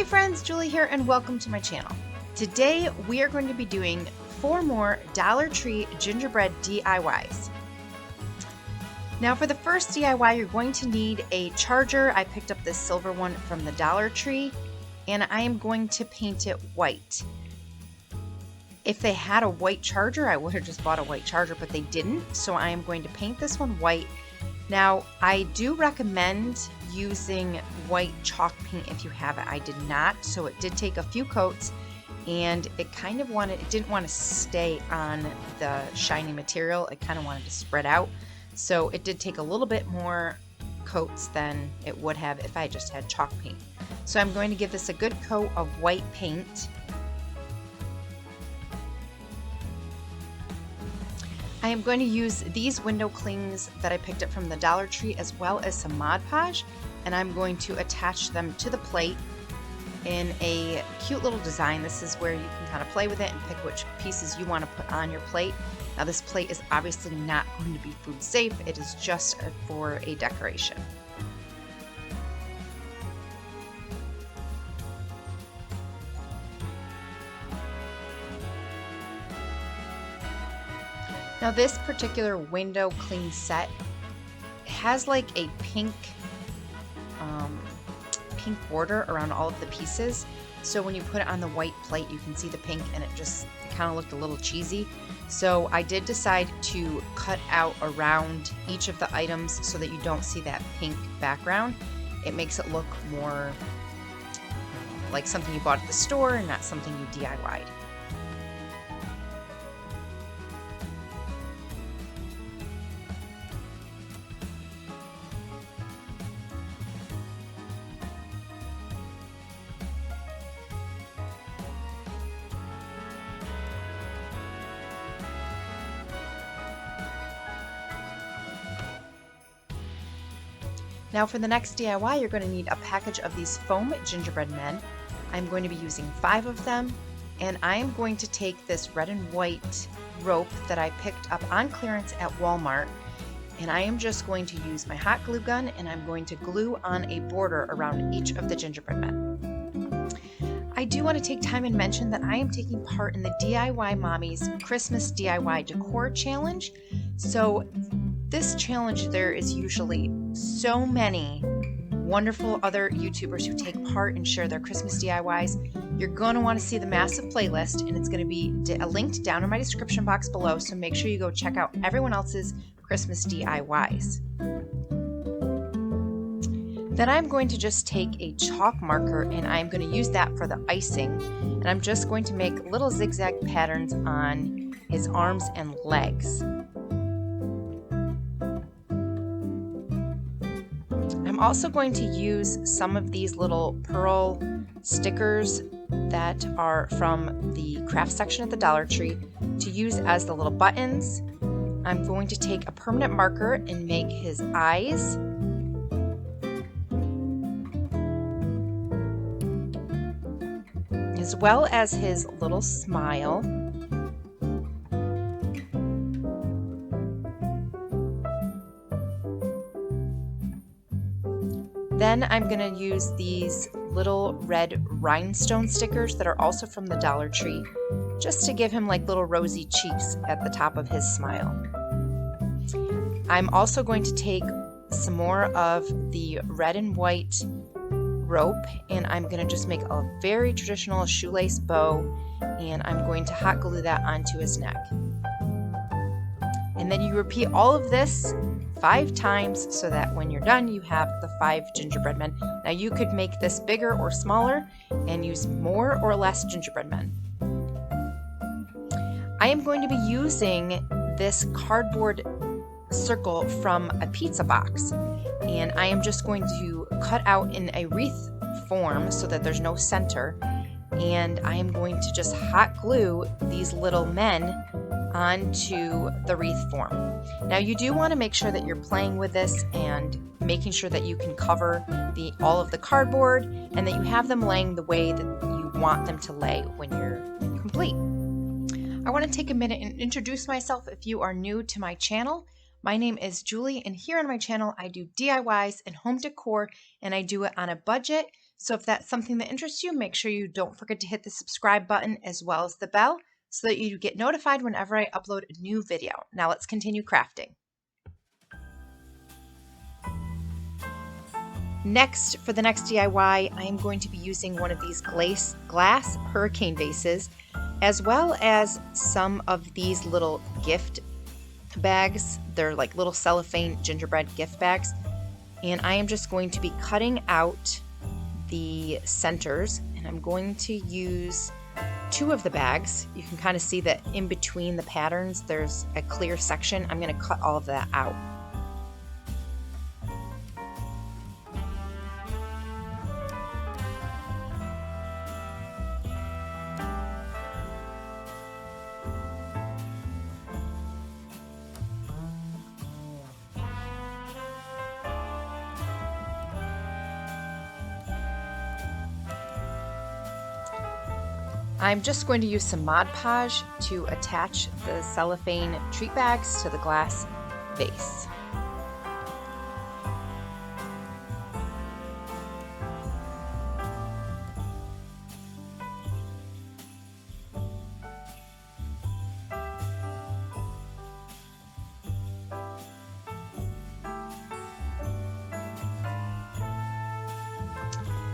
Hey friends, Julie here and welcome to my channel. Today we are going to be doing 4 more Dollar Tree gingerbread DIYs. Now for the first DIY you're going to need a charger. I picked up this silver one from the Dollar Tree and I am going to paint it white. If they had a white charger I would have just bought a white charger, but they didn't, so I am going to paint this one white. Now I do recommend using white chalk paint if you have it. I did not, so it did take a few coats and it didn't want to stay on the shiny material. It kind of wanted to spread out, so it did take a little bit more coats than it would have if I just had chalk paint. So I'm going to give this a good coat of white paint. I am going to use these window clings that I picked up from the Dollar Tree as well as some Mod Podge, and I'm going to attach them to the plate in a cute little design. This is where you can kind of play with it and pick which pieces you want to put on your plate. Now this plate is obviously not going to be food safe, it is just for a decoration. Now this particular window cling set has like a pink border around all of the pieces. So when you put it on the white plate, you can see the pink, and it kind of looked a little cheesy. So I did decide to cut out around each of the items so that you don't see that pink background. It makes it look more like something you bought at the store and not something you DIY'd. Now for the next DIY, you're going to need a package of these foam gingerbread men. I'm going to be using 5 of them, and I am going to take this red and white rope that I picked up on clearance at Walmart, and I am just going to use my hot glue gun and I'm going to glue on a border around each of the gingerbread men. I do want to take time and mention that I am taking part in the DIY Mommy's Christmas DIY Decor Challenge. So this challenge, there is usually so many wonderful other YouTubers who take part and share their Christmas DIYs. You're going to want to see the massive playlist, and it's going to be linked down in my description box below, so make sure you go check out everyone else's Christmas DIYs. Then I'm going to just take a chalk marker and I'm going to use that for the icing, and I'm just going to make little zigzag patterns on his arms and legs. I'm also going to use some of these little pearl stickers that are from the craft section at the Dollar Tree to use as the little buttons. I'm going to take a permanent marker and make his eyes. As well as his little smile. Then I'm going to use these little red rhinestone stickers that are also from the Dollar Tree, just to give him like little rosy cheeks at the top of his smile. I'm also going to take some more of the red and white rope, and I'm going to just make a very traditional shoelace bow, and I'm going to hot glue that onto his neck. And then you repeat all of this 5 times so that when you're done you have the 5 gingerbread men. Now you could make this bigger or smaller and use more or less gingerbread men. I am going to be using this cardboard circle from a pizza box, and I am just going to cut out in a wreath form so that there's no center, and I am going to just hot glue these little men onto the wreath form. Now you do want to make sure that you're playing with this and making sure that you can cover all of the cardboard and that you have them laying the way that you want them to lay when you're complete. I want to take a minute and introduce myself if you are new to my channel. My name is Julie, and here on my channel I do DIYs and home decor, and I do it on a budget So if that's something that interests you, make sure you don't forget to hit the subscribe button as well as the bell so that you get notified whenever I upload a new video. Now let's continue crafting. Next, for the next DIY, I am going to be using one of these glass hurricane vases, as well as some of these little gift bags. They're like little cellophane gingerbread gift bags. And I am just going to be cutting out the centers, and I'm going to use 2 of the bags. You can kind of see that in between the patterns, there's a clear section. I'm going to cut all of that out. I'm just going to use some Mod Podge to attach the cellophane treat bags to the glass vase.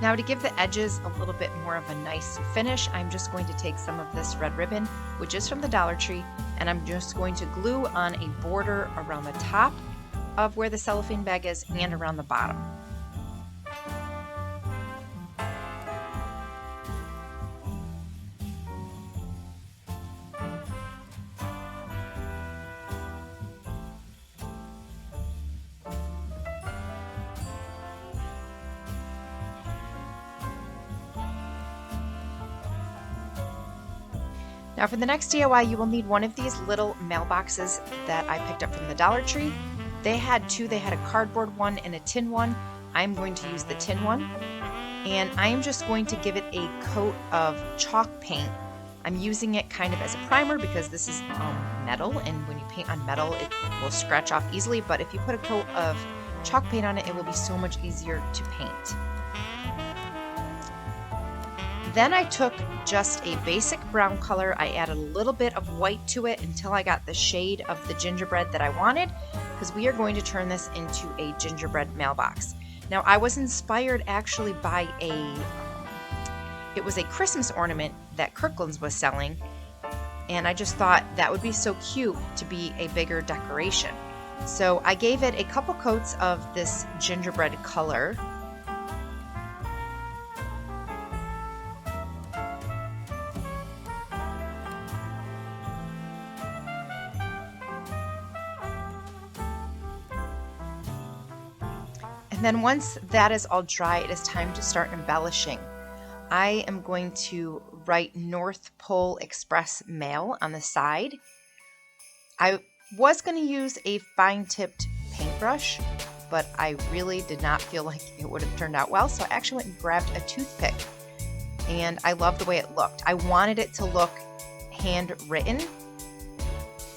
Now, to give the edges a little bit more of a nice finish, I'm just going to take some of this red ribbon, which is from the Dollar Tree, and I'm just going to glue on a border around the top of where the cellophane bag is and around the bottom. Now for the next DIY, you will need one of these little mailboxes that I picked up from the Dollar Tree. They had 2. They had a cardboard one and a tin one. I'm going to use the tin one. And I am just going to give it a coat of chalk paint. I'm using it kind of as a primer because this is metal, and when you paint on metal, it will scratch off easily. But if you put a coat of chalk paint on it, it will be so much easier to paint. Then I took just a basic brown color. I added a little bit of white to it until I got the shade of the gingerbread that I wanted, because we are going to turn this into a gingerbread mailbox. Now, I was inspired actually by it was a Christmas ornament that Kirkland's was selling, and I just thought that would be so cute to be a bigger decoration. So I gave it a couple coats of this gingerbread color. And then once that is all dry, it is time to start embellishing. I am going to write North Pole Express Mail on the side. I was going to use a fine-tipped paintbrush, but I really did not feel like it would have turned out well, so I actually went and grabbed a toothpick, and I love the way it looked. I wanted it to look handwritten,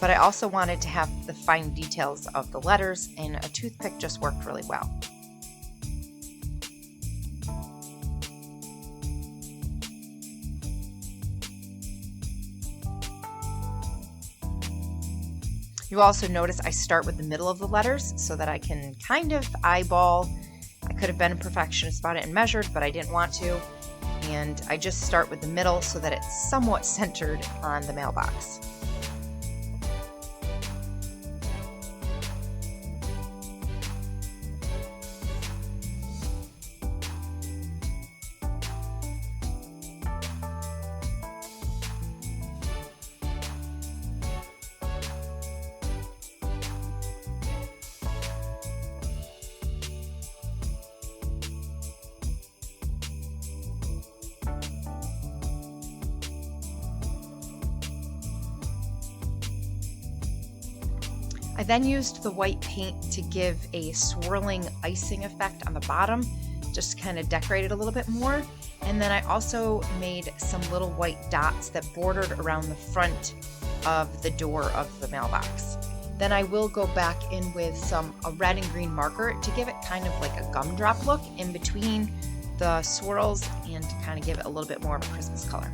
but I also wanted to have the fine details of the letters, and a toothpick just worked really well. You also notice I start with the middle of the letters so that I can kind of eyeball. I could have been a perfectionist about it and measured, but I didn't want to. And I just start with the middle so that it's somewhat centered on the mailbox. I then used the white paint to give a swirling icing effect on the bottom, just kind of decorate it a little bit more. And then I also made some little white dots that bordered around the front of the door of the mailbox. Then I will go back in with a red and green marker to give it kind of like a gumdrop look in between the swirls and to kind of give it a little bit more of a Christmas color.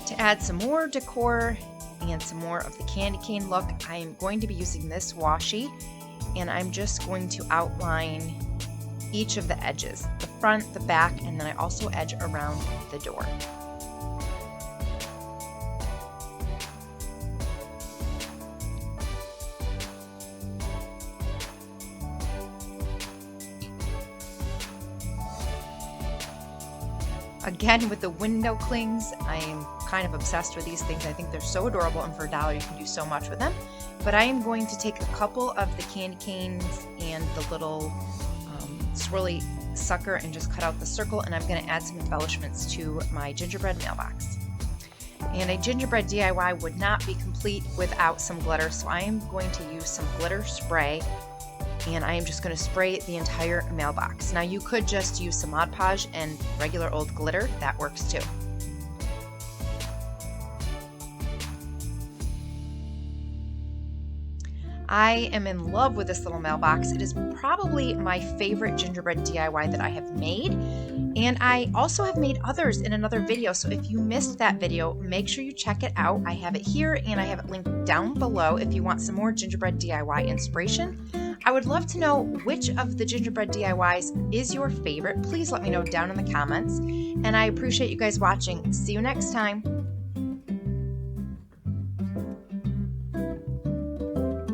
To add some more decor and some more of the candy cane look, I am going to be using this washi, and I'm just going to outline each of the edges, the front, the back, and then I also edge around the door. Again, with the window clings, I am kind of obsessed with these things. I think they're so adorable, and for $1 you can do so much with them. But I am going to take a couple of the candy canes and the little swirly sucker and just cut out the circle, and I'm going to add some embellishments to my gingerbread mailbox. And a gingerbread DIY would not be complete without some glitter, so I am going to use some glitter spray, and I am just going to spray the entire mailbox. Now you could just use some Mod Podge and regular old glitter, that works too. I am in love with this little mailbox. It is probably my favorite gingerbread DIY that I have made, and I also have made others in another video, so if you missed that video, make sure you check it out. I have it here and I have it linked down below if you want some more gingerbread DIY inspiration. I would love to know which of the gingerbread DIYs is your favorite. Please let me know down in the comments, and I appreciate you guys watching. See you next time.